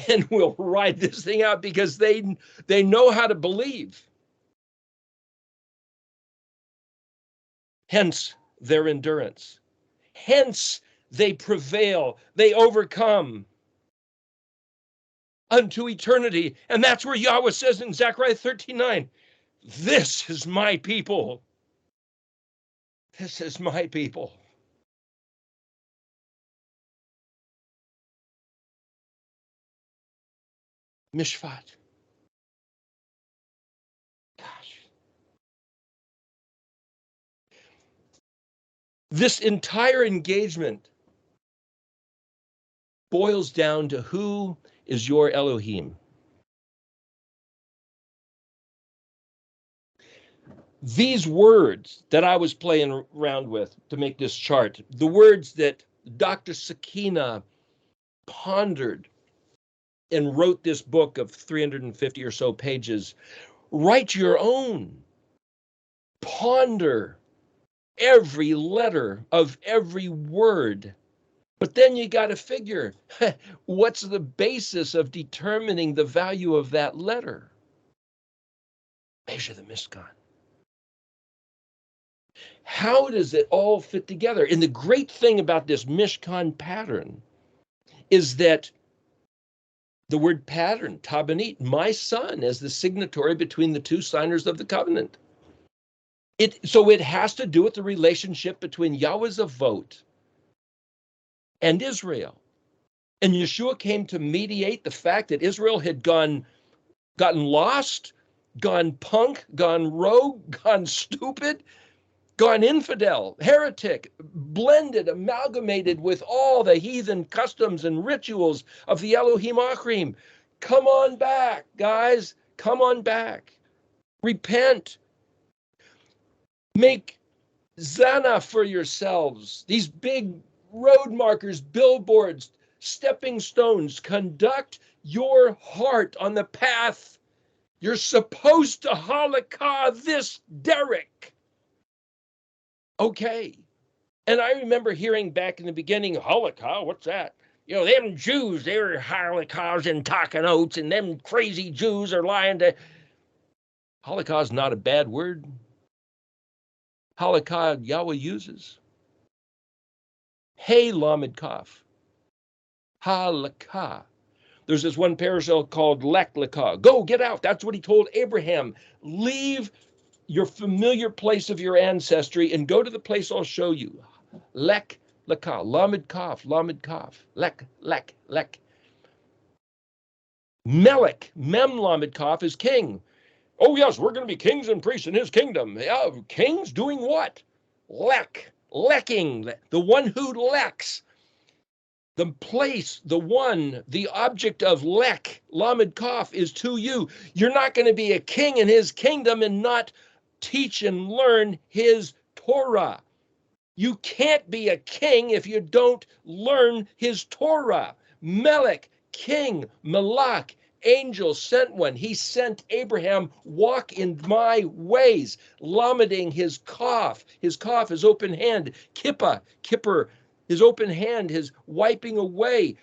and will ride this thing out because they know how to believe. Hence their endurance. Hence they prevail. They overcome unto eternity. And that's where Yahweh says in Zechariah 13:9, this is my people. This is my people. Mishpat. Gosh. This entire engagement boils down to who is your Elohim. These words that I was playing around with to make this chart, the words that Dr. Sakina pondered and wrote this book of 350 or so pages, write your own. Ponder every letter of every word. But then you got to figure, what's the basis of determining the value of that letter? Measure the Mishkan. How does it all fit together? And the great thing about this Mishkan pattern is that the word pattern, tabanit, my son, as the signatory between the two signers of the covenant. So it has to do with the relationship between Yahweh's Avot and Israel. And Yeshua came to mediate the fact that Israel had gotten lost, gone punk, gone rogue, gone stupid, gone infidel, heretic, blended, amalgamated with all the heathen customs and rituals of the Elohim Achrim. Come on back, guys. Come on back. Repent. Make Zana for yourselves. These big road markers, billboards, stepping stones. Conduct your heart on the path you're supposed to halakha this derrick. Okay. And I remember hearing back in the beginning, halakha, what's that? You know, them Jews, they're halakhas and talking oats, and them crazy Jews are lying to. Halakha is not a bad word. Halakha Yahweh uses. Hey, Lamed Kaf. Halakha. There's this one parashah called Lech Lekah. Go, get out. That's what he told Abraham. Leave your familiar place of your ancestry and go to the place I'll show you. Lech Lekah. Lamed Kaf. Lamed Kaf. Lech. Melech. Mem Lamed Kaf is king. Oh, yes, we're going to be kings and priests in his kingdom. Yeah, kings doing what? Lech. Lecking. The one who lecks. The place, the one, the object of Lech, Lamed Kaf, is to you. You're not going to be a king in his kingdom and not teach and learn his Torah. You can't be a king if you don't learn his Torah. Melech, king, Malach, angel, sent one. He sent Abraham, walk in my ways, lameding his Kaf. His Kaf is open hand. Kippur, his open hand, his wiping away.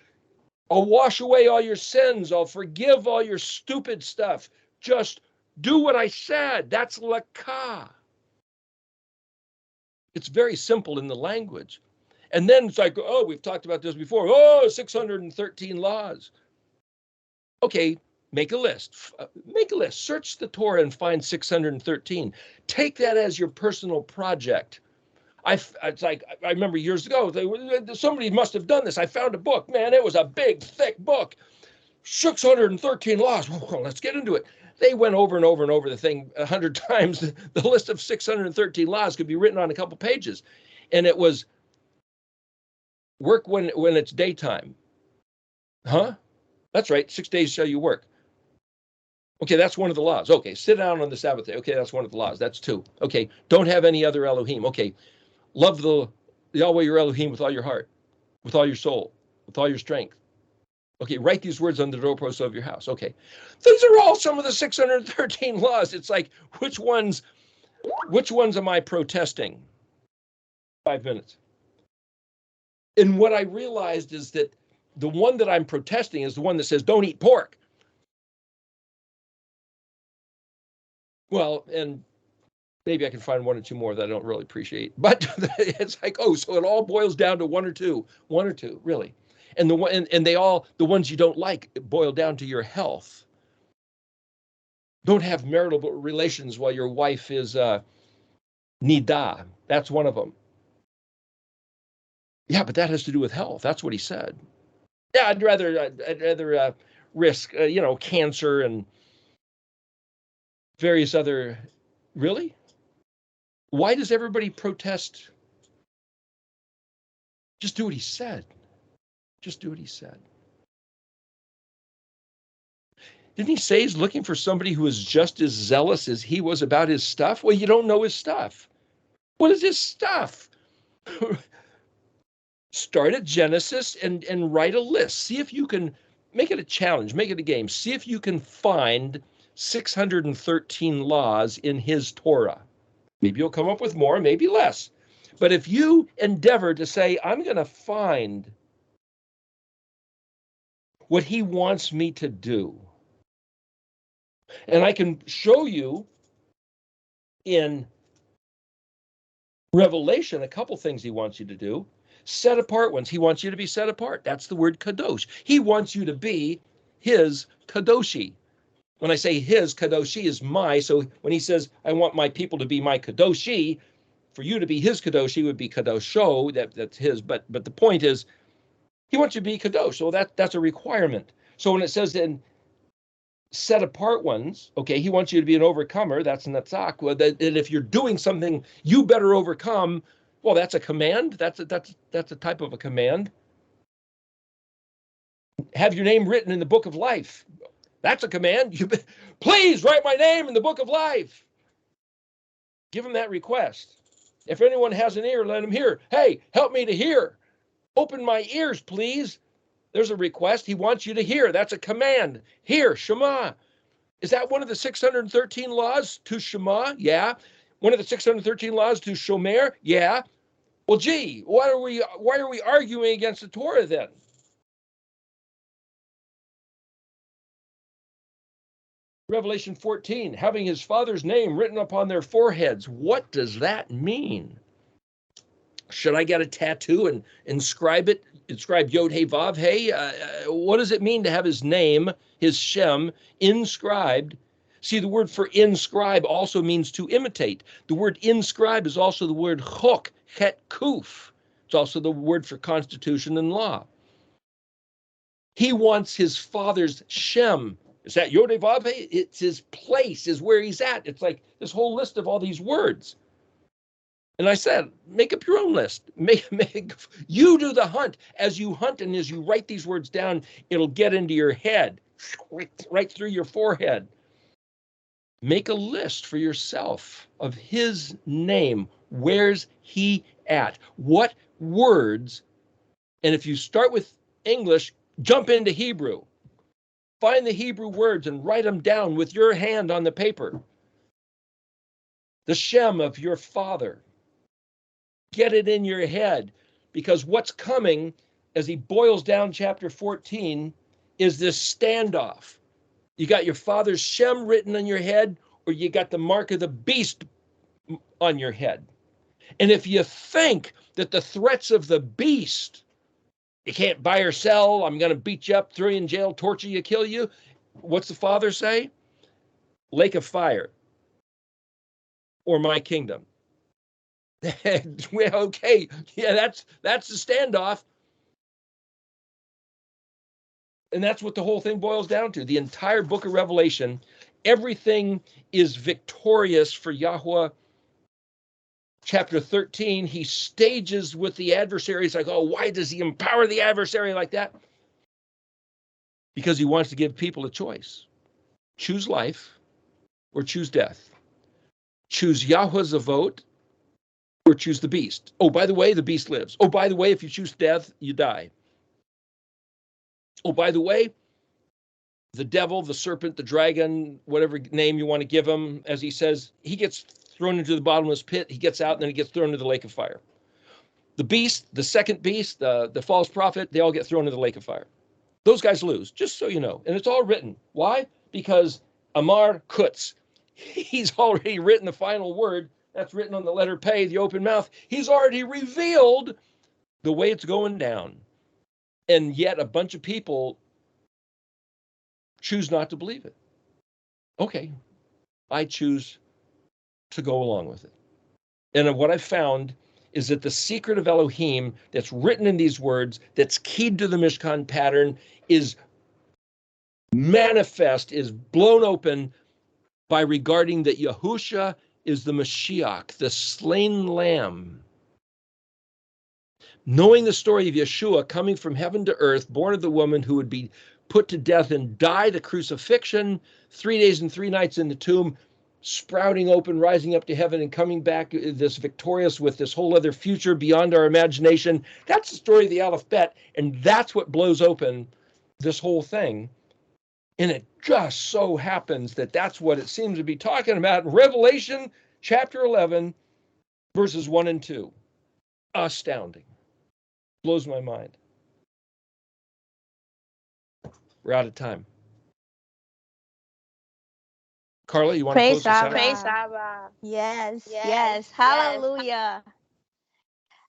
I'll wash away all your sins. I'll forgive all your stupid stuff. Just do what I said. That's lakah. It's very simple in the language. And then it's like, oh, we've talked about this before. Oh, 613 laws. Okay, make a list. Make a list. Search the Torah and find 613. Take that as your personal project. It's like, I remember years ago, somebody must have done this. I found a book. Man, it was a big, thick book. 613 laws. Well, let's get into it. They went over and over and over the thing 100 times. The list of 613 laws could be written on a couple pages. And it was work when it's daytime. Huh? That's right. 6 days shall you work. Okay, that's one of the laws. Okay, sit down on the Sabbath day. Okay, that's one of the laws. That's 2. Okay, don't have any other Elohim. Okay, love the Yahweh your Elohim with all your heart, with all your soul, with all your strength. Okay, write these words on the doorpost of your house. Okay, these are all some of the 613 laws. It's like, which ones am I protesting? 5 minutes. And what I realized is that the one that I'm protesting is the one that says, don't eat pork. Well, and maybe I can find 1 or 2 more that I don't really appreciate. But it's like, oh, so it all boils down to 1 or 2, really. And they all, the ones you don't like, boil down to your health. Don't have marital relations while your wife is nida. That's one of them. Yeah, but that has to do with health. That's what he said. Yeah, I'd rather risk, cancer and various other. Really? Why does everybody protest? Just do what he said. Just do what he said. Didn't he say he's looking for somebody who is just as zealous as he was about his stuff? Well, you don't know his stuff. What is his stuff? Start at Genesis and write a list. See if you can make it a challenge, make it a game. See if you can find 613 laws in his Torah. Maybe you'll come up with more, maybe less. But if you endeavor to say, I'm going to find what he wants me to do, and I can show you in Revelation a couple things he wants you to do. Set apart ones. He wants you to be set apart. That's the word kadosh. He wants you to be his kadoshi. When I say his, kadoshi is my. So when he says, I want my people to be my kadoshi, for you to be his kadoshi would be kadosho. That's his. But the point is, he wants you to be kadosh. So that's a requirement. So when it says in set apart ones, okay, he wants you to be an overcomer. That's natzak. Well, and if you're doing something you better overcome, well, that's a command. That's a type of a command. Have your name written in the book of life. That's a command. Please write my name in the book of life. Give him that request. If anyone has an ear, let him hear. Hey, help me to hear. Open my ears, please. There's a request. He wants you to hear. That's a command. Hear, Shema. Is that one of the 613 laws to Shema? Yeah. One of the 613 laws to Shomer? Yeah. Well, gee, why are we arguing against the Torah then? Revelation 14, having his father's name written upon their foreheads. What does that mean? Should I get a tattoo and inscribe Yod Hey Vav Hey? What does it mean to have his name, his Shem, inscribed? See, the word for inscribe also means to imitate. The word inscribe is also the word chok, het kuf. It's also the word for constitution and law. He wants his father's Shem. Is that Yod Hey Vav Hey? It's his place, is where he's at. It's like this whole list of all these words. And I said, make up your own list. You do the hunt. As you hunt and as you write these words down, it'll get into your head, right through your forehead. Make a list for yourself of his name. Where's he at? What words? And if you start with English, jump into Hebrew. Find the Hebrew words and write them down with your hand on the paper. The Shem of your father. Get it in your head, because what's coming as he boils down chapter 14 is this standoff. You got your father's Shem written on your head, or you got the mark of the beast on your head. And if you think that the threats of the beast, you can't buy or sell, I'm going to beat you up, throw you in jail, torture you, kill you, what's the father say? Lake of fire, or my kingdom. Well, okay, yeah, that's the standoff. And that's what the whole thing boils down to. The entire book of Revelation, everything is victorious for Yahweh. Chapter 13, he stages with the adversary. It's like, oh, why does he empower the adversary like that? Because he wants to give people a choice. choose life or choose death. Choose Yahweh's vote or choose the beast. Oh, by the way, the beast lives. Oh, by the way, if you choose death, you die. Oh, by the way, the devil, the serpent, the dragon, whatever name you want to give him, as he says, he gets thrown into the bottomless pit. He gets out and then he gets thrown into the lake of fire. The beast, the second beast, the false prophet, they all get thrown into the lake of fire. Those guys lose, just so you know. And it's all written. Why? Because Amar Kutz, he's already written the final word. That's written on the letter Pei, the open mouth. He's already revealed the way it's going down. And yet a bunch of people choose not to believe it. Okay, I choose to go along with it. And what I've found is that the secret of Elohim that's written in these words, that's keyed to the Mishkan pattern, is manifest, is blown open by regarding that Yahusha is the Mashiach, the slain lamb. Knowing the story of Yeshua coming from heaven to earth, born of the woman who would be put to death and die the crucifixion, 3 days and 3 nights in the tomb, sprouting open, rising up to heaven and coming back this victorious with this whole other future beyond our imagination. That's the story of the Aleph Bet, and that's what blows open this whole thing. And it just so happens that that's what it seems to be talking about in Revelation chapter 11, verses 1 and 2. Astounding. Blows my mind. We're out of time. Carla, you want to close us out? Praise Abba. Yes. Hallelujah.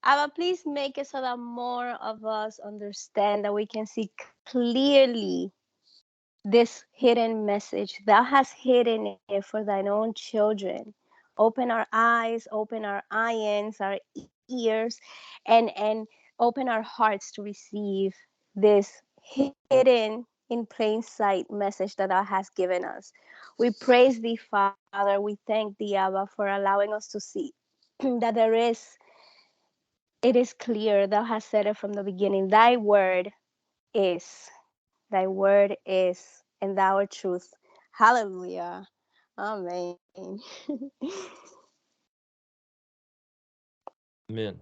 Abba, please make it so that more of us understand, that we can see clearly this hidden message. Thou hast hidden it for thine own children. Open our eyes, open our eyes, our ears, and open our hearts to receive this hidden in plain sight message that thou hast given us. We praise thee, Father. We thank thee, Abba, for allowing us to see that it is clear. Thou hast said it from the beginning. Thy word is. Thy word is, and thou art truth. Hallelujah. Amen. Amen.